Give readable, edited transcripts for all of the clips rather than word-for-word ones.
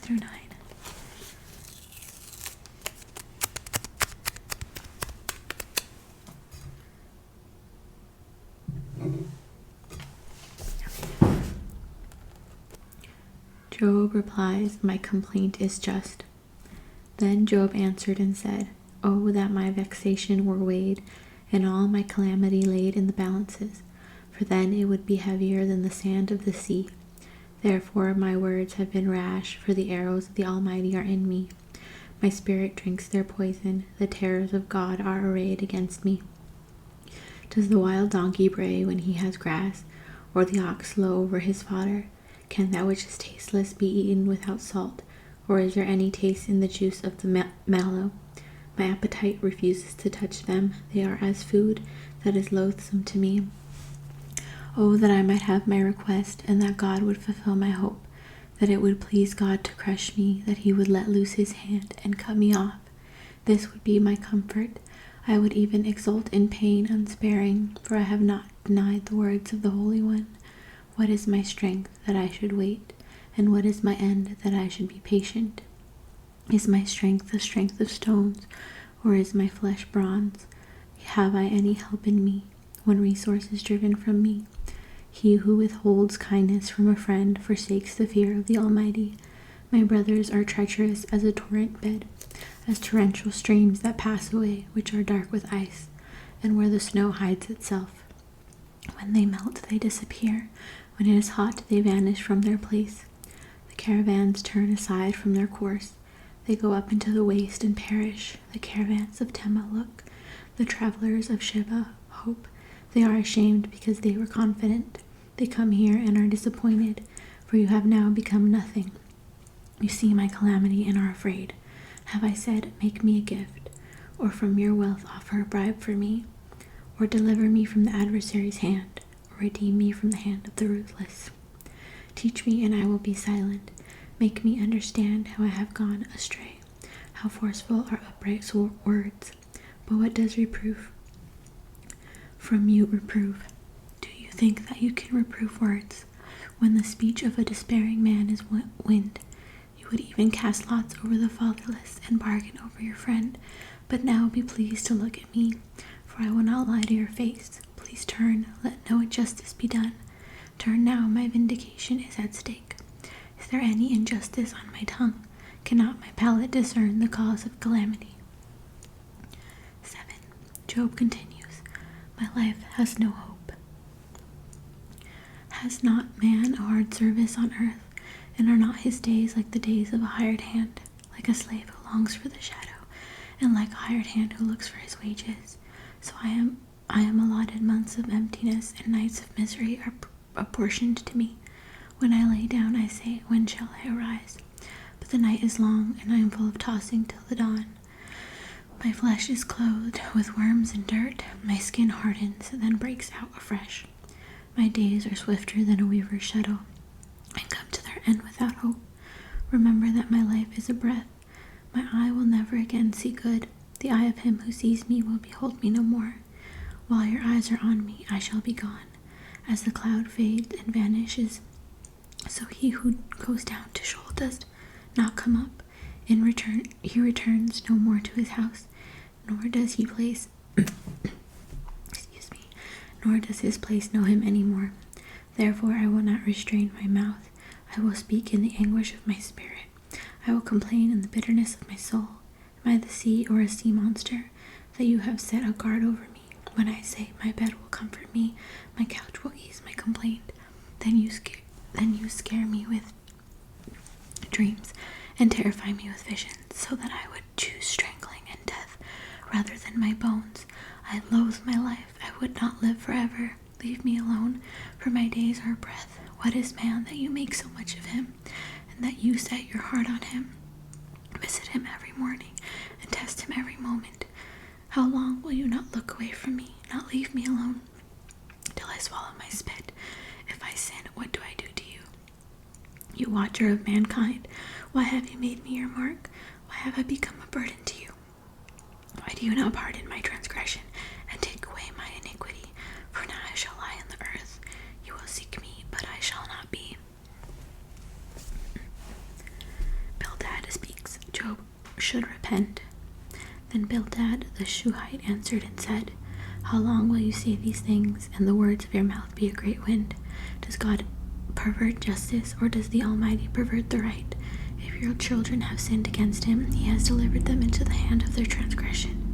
through 9. Job replies, "My complaint is just." Then Job answered and said, "Oh, that my vexation were weighed, and all my calamity laid in the balances, for then it would be heavier than the sand of the sea. Therefore my words have been rash, for the arrows of the Almighty are in me. My spirit drinks their poison, the terrors of God are arrayed against me. Does the wild donkey bray when he has grass, or the ox low over his fodder? Can that which is tasteless be eaten without salt, or is there any taste in the juice of the mallow? My appetite refuses to touch them, they are as food that is loathsome to me. Oh, that I might have my request, and that God would fulfill my hope, that it would please God to crush me, that he would let loose his hand and cut me off. This would be my comfort. I would even exult in pain unsparing, for I have not denied the words of the Holy One. What is my strength that I should wait, and what is my end that I should be patient? Is my strength the strength of stones, or is my flesh bronze? Have I any help in me, when resource is driven from me? He who withholds kindness from a friend forsakes the fear of the Almighty. My brothers are treacherous as a torrent bed, as torrential streams that pass away, which are dark with ice, and where the snow hides itself. When they melt, they disappear. When it is hot, they vanish from their place. The caravans turn aside from their course. They go up into the waste and perish. The caravans of Tema look. The travelers of Sheba hope. They are ashamed because they were confident. They come here and are disappointed, for you have now become nothing. You see my calamity and are afraid. Have I said, make me a gift, or from your wealth offer a bribe for me, or deliver me from the adversary's hand, or redeem me from the hand of the ruthless? Teach me and I will be silent. Make me understand how I have gone astray. How forceful are upright words. But what does reproof from you reprove? Do you think that you can reprove words? When the speech of a despairing man is wind, you would even cast lots over the fatherless and bargain over your friend. But now be pleased to look at me, for I will not lie to your face. Please turn, let no injustice be done. Turn now, my vindication is at stake. Is there any injustice on my tongue? Cannot my palate discern the cause of calamity? 7. Job continues, my life has no hope. Has not man a hard service on earth, and are not his days like the days of a hired hand, like a slave who longs for the shadow, and like a hired hand who looks for his wages? So I am allotted months of emptiness, and nights of misery are apportioned to me. When I lay down, I say, when shall I arise? But the night is long, and I am full of tossing till the dawn. My flesh is clothed with worms and dirt. My skin hardens, and then breaks out afresh. My days are swifter than a weaver's shuttle, and come to their end without hope. Remember that my life is a breath. My eye will never again see good. The eye of him who sees me will behold me no more. While your eyes are on me, I shall be gone. As the cloud fades and vanishes, so he who goes down to Sheol does not come up. In return, he returns no more to his house, nor does he place nor does his place know him any more. Therefore I will not restrain my mouth. I will speak in the anguish of my spirit. I will complain in the bitterness of my soul. Am I the sea or a sea monster, that you have set a guard over me? When I say, my bed will comfort me, my couch will ease my complaint, then you scare me with dreams and terrify me with visions, so that I would choose strangling and death rather than my bones. I loathe my life. I would not live forever. Leave me alone, for my days are a breath. What is man that you make so much of him, and that you set your heart on him? Visit him every morning, and test him every moment. How long will you not look away from me, not leave me alone, till I swallow my spit? If I sin, what do I do to you? You watcher of mankind, why have you made me your mark? Why have I become a burden to you? Why do you not pardon my transgression and take away my iniquity? For now I shall lie in the earth. You will seek me, but I shall not be. should repent. Then Bildad the Shuhite answered and said, How long will you say these things, and the words of your mouth be a great wind? Does God pervert justice, or does the Almighty pervert the right? If your children have sinned against him, he has delivered them into the hand of their transgression.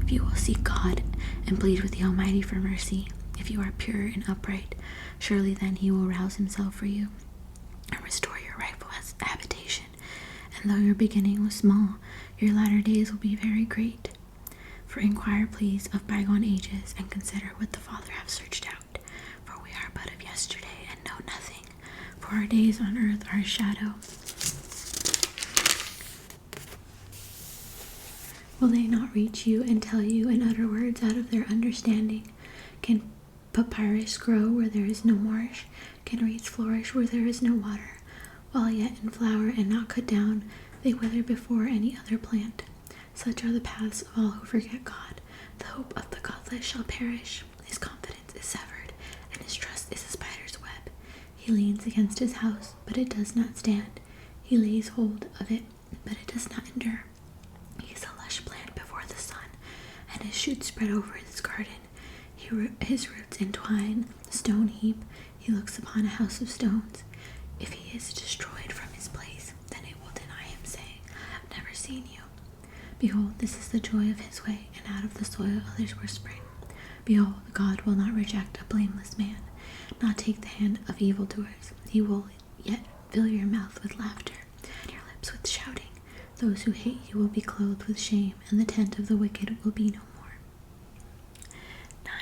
If you will seek God and plead with the Almighty for mercy, if you are pure and upright, surely then he will rouse himself for you and restore your rightful habitation. And though your beginning was small, your latter days will be very great. For inquire, please, of bygone ages, and consider what the Father hath searched out. For we are but of yesterday, and know nothing. For our days on earth are a shadow. Will they not reach you and tell you and utter words out of their understanding? Can papyrus grow where there is no marsh? Can reeds flourish where there is no water? While yet in flower and not cut down, they wither before any other plant. Such are the paths of all who forget God. The hope of the godless shall perish. His confidence is severed, and his trust is a spider's web. He leans against his house, but it does not stand. He lays hold of it, but it does not endure. He is a lush plant before the sun, and his shoots spread over his garden. His roots entwine a stone heap. He looks upon a house of stones. If he is destroyed from his place, then it will deny him, saying, I have never seen you. Behold, this is the joy of his way, and out of the soil others will spring. Behold, God will not reject a blameless man, not take the hand of evildoers. He will yet fill your mouth with laughter, and your lips with shouting. Those who hate you will be clothed with shame, and the tent of the wicked will be no more. 9.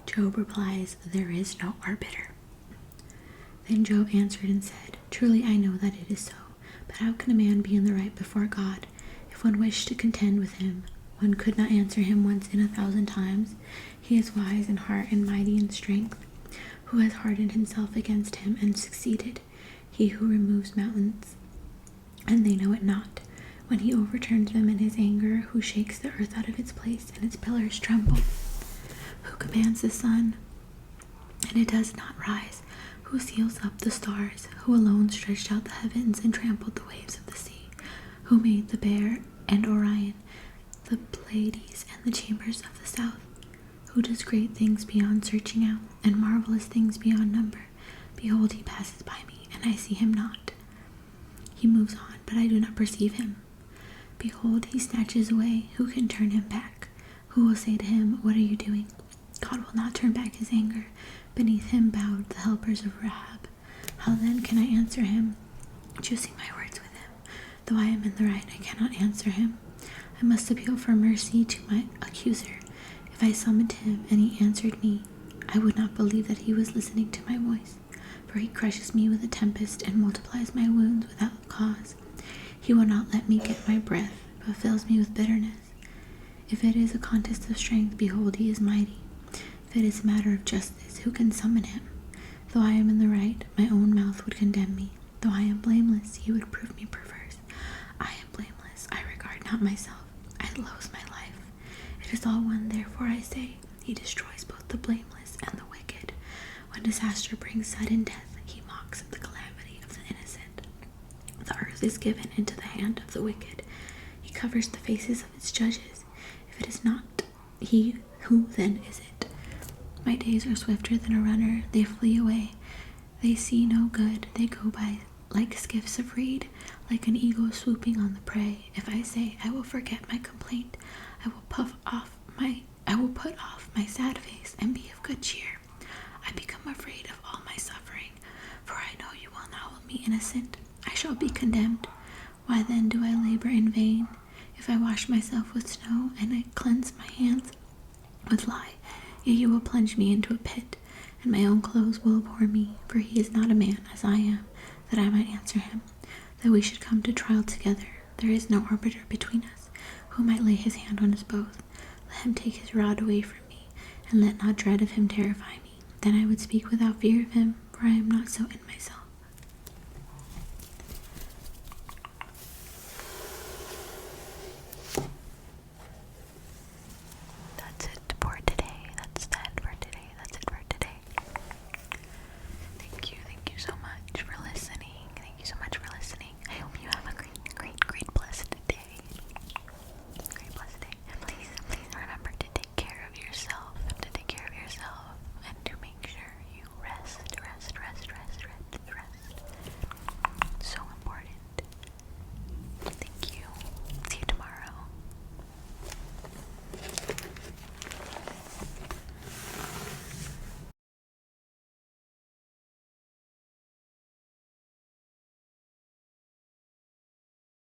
Job replies, There is no arbiter. Then Job answered and said, Truly I know that it is so, but how can a man be in the right before God? If one wished to contend with him, one could not answer him once in 1,000 times. He is wise in heart and mighty in strength. Who has hardened himself against him and succeeded? He who removes mountains, and they know it not. When he overturns them in his anger, who shakes the earth out of its place, and its pillars tremble? Who commands the sun, and it does not rise? Who seals up the stars? Who alone stretched out the heavens and trampled the waves of the sea? Who made the Bear and Orion, the Pleiades and the chambers of the south? Who does great things beyond searching out, and marvelous things beyond number? Behold, he passes by me, and I see him not. He moves on, but I do not perceive him. Behold, he snatches away. Who can turn him back? Who will say to him, What are you doing? God will not turn back his anger. Beneath him bowed the helpers of Rahab. How then can I answer him, choosing my words with him? Though I am in the right, I cannot answer him. I must appeal for mercy to my accuser. If I summoned him and he answered me, I would not believe that he was listening to my voice. For he crushes me with a tempest and multiplies my wounds without cause. He will not let me get my breath, but fills me with bitterness. If it is a contest of strength, behold, he is mighty. If it is a matter of justice, who can summon him? Though I am in the right, my own mouth would condemn me. Though I am blameless, he would prove me perverse. I am blameless, I regard not myself. I loathe my life. It is all one, therefore I say, he destroys both the blameless and the wicked. When disaster brings sudden death, he mocks at the calamity of the innocent. The earth is given into the hand of the wicked. He covers the faces of its judges. If it is not he, who then is it? My days are swifter than a runner. They flee away. They see no good. They go by like skiffs of reed, like an eagle swooping on the prey. If I say, I will forget my complaint, I will put off my sad face and be of good cheer. I become afraid of all my suffering, for I know you will not hold me innocent. I shall be condemned. Why then do I labor in vain? If I wash myself with snow and I cleanse my hands with lye, yet you will plunge me into a pit, and my own clothes will abhor me. For he is not a man as I am, that I might answer him, that we should come to trial together. There is no arbiter between us, who might lay his hand on us both. Let him take his rod away from me, and let not dread of him terrify me. Then I would speak without fear of him, for I am not so in myself.